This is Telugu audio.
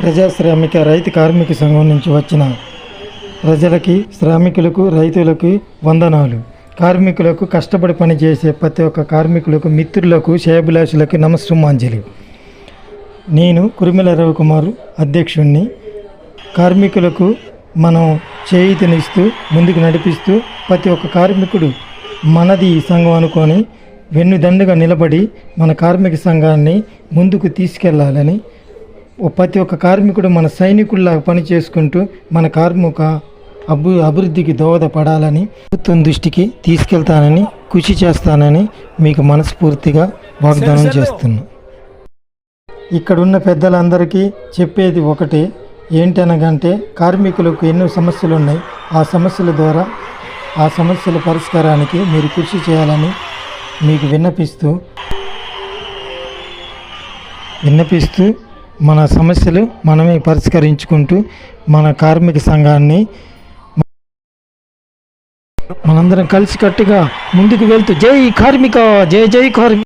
ప్రజాశ్రామిక రైతు కార్మిక సంఘం నుంచి వచ్చిన ప్రజలకి, శ్రామికులకు, రైతులకు వందనాలు. కార్మికులకు, కష్టపడి పనిచేసే ప్రతి ఒక్క కార్మికులకు, మిత్రులకు, శ్రేయోభిలాషులకు నమస్సుమాంజలి. నేను కురిమెల రవికుమార్, అధ్యక్షుడిని. కార్మికులకు మనం చేయూతనిస్తూ ముందుకు నడిపిస్తూ ప్రతి ఒక్క కార్మికుడు మనది ఈ సంఘం అనుకొని వెన్నుదండుగా నిలబడి మన కార్మిక సంఘాన్ని ముందుకు తీసుకెళ్లాలని, ప్రతి ఒక్క కార్మికుడు మన సైనికుల్లాగా పని చేసుకుంటూ మన కార్మిక అభివృద్ధికి దోహదపడాలని ప్రభుత్వం దృష్టికి తీసుకెళ్తానని, కృషి చేస్తానని మీకు మనస్ఫూర్తిగా వాగ్దానం చేస్తున్నాను. ఇక్కడున్న పెద్దలందరికీ చెప్పేది ఒకటే, ఏంటనగంటే కార్మికులకు ఎన్నో సమస్యలు ఉన్నాయి. ఆ సమస్యల ద్వారా ఆ సమస్యల పరిష్కారానికి మీరు కృషి చేయాలని మీకు విన్నపిస్తూ మన సమస్యలు మనమే పరిష్కరించుకుంటూ మన కార్మిక సంఘాన్ని మనందరం కలిసికట్టుగా ముందుకు వెళ్తూ జై కార్మిక, జై జై కార్మిక.